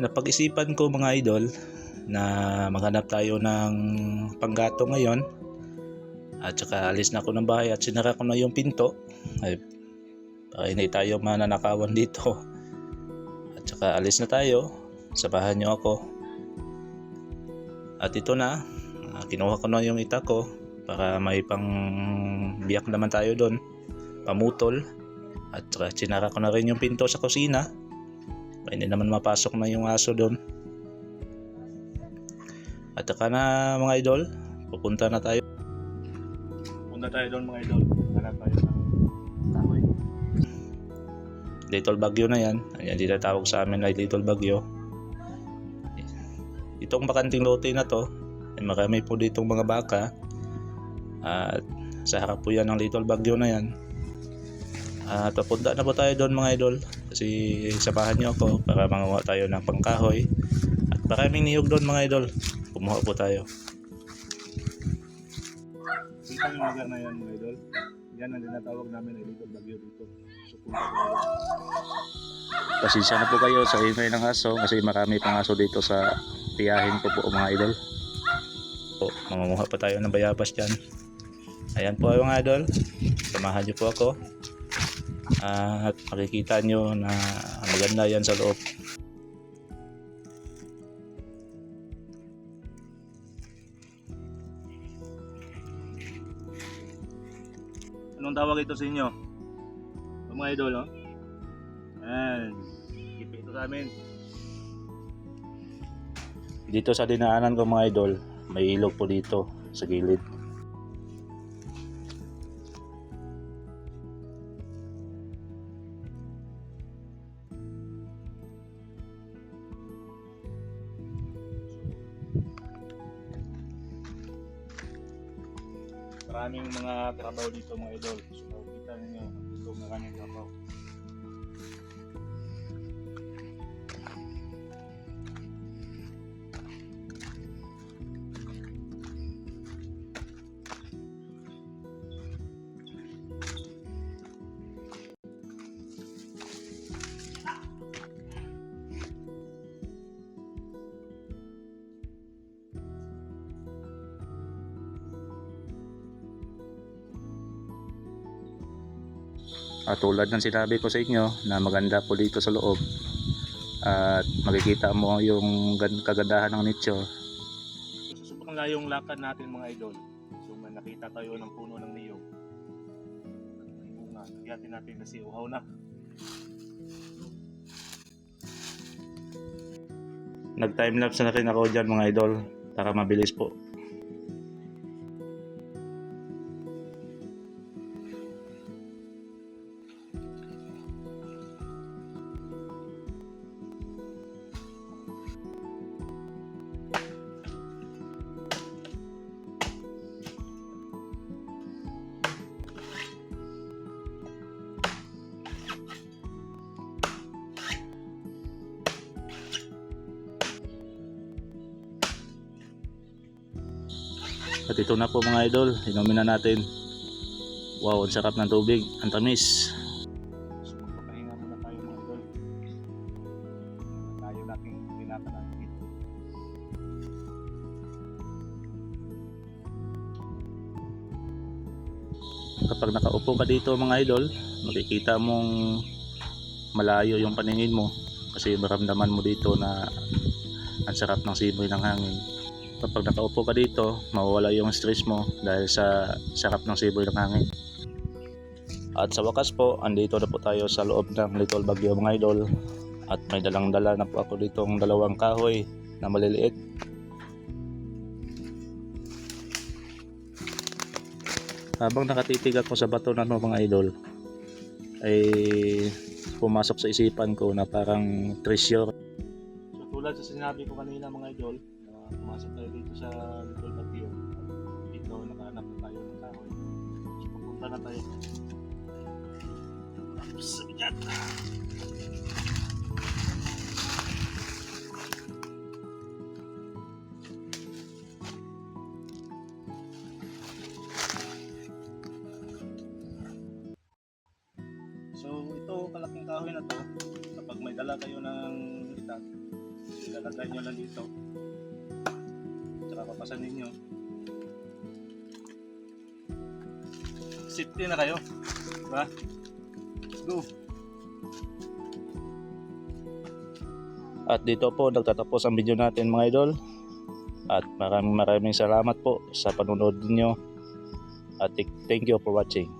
Napag-isipan ko mga idol na maghanap tayo ng panggato ngayon, at saka alis na ako ng bahay at sinara ko na yung pinto ay para hindi tayo mananakawan dito. At saka alis na tayo, sabahan nyo ako. At ito na, kinuha ko na yung ita ko para may pang biyak naman tayo doon, pamutol. At saka sinara ko na rin yung pinto sa kusina para hindi naman mapasok na yung aso doon. At saka na mga idol, pupunta tayo doon mga idol. Hanap tayo ng kahoy. Little Bagyo na yan. Ayan, dito tawag sa amin ay Little Bagyo. Itong bakanting lote na to ay marami po ditong mga baka, at sa harap po yan ng Little Bagyo na yan. At papunta na po tayo doon mga idol, kasi sabahan nyo ako para manguha tayo ng pangkahoy. At maraming niyog doon mga idol, kumuha po tayo. Kita yung lugar na yan mga idol. Yan ang tinatawag namin ay Little Bagyo dito. So punta tayo. Pasensya na po kayo sa ingay ng aso kasi marami pang aso dito sa tiyahin ko po mga idol. So, mangunguha pa tayo ng bayabas dyan. Ayan po mga idol, samahan nyo po ako. At makikita nyo na maganda yan sa loob. Anong tawag ito sa inyo? Ito mga idol, no? Ayan, kipi ito sa amin. Dito sa dinaanan ko mga idol, may ilog po dito sa gilid. Maraming mga trabaho dito mga idol. So kita ninyo, ito maraming trabaho. At tulad ng sinabi ko sa inyo na maganda po dito sa loob, at makikita mo yung kagandahan ng nicho. Susubok na yung lakad natin mga idol. So may nakita tayo ng puno ng niyog. May bunga, nagyatin natin kasi uhaw na. Nag timelapse na rin ako dyan mga idol para mabilis po. At ito na po mga idol, inumin na natin. Wow, ang sarap ng tubig, ang tamis. So magpapahinga muna tayo mga idol. Tayo nating pinatanan dito. Kapag nakaupo ka dito mga idol, makikita mong malayo yung paningin mo kasi maramdaman mo dito na ang sarap ng simoy ng hangin. Kapag nakaupo ka dito, mawawala yung stress mo dahil sa sarap ng simoy ng hangin. At sa wakas po, andito na po tayo sa loob ng Little Bagyo mga idol. At may dalang-dala na po ako ditong dalawang kahoy na maliliit. Habang nakatitig ako sa bato na mga idol, ay pumasok sa isipan ko na parang treasure. So tulad sa sinabi ko kanina mga idol, pumasok tayo dito sa Little Bagyo. Dito nakahanap na tayo ng kahoy. So pupunta na tayo. Sabigat! So ito, kalaking kahoy na to, kapag may dala kayo ng itak, Ilalagay nyo lang dito. Tsaka papasan ninyo. Safety na kayo. Diba? Let's go! At dito po nagtatapos ang video natin mga idol. At maraming salamat po sa panonood niyo. At thank you for watching.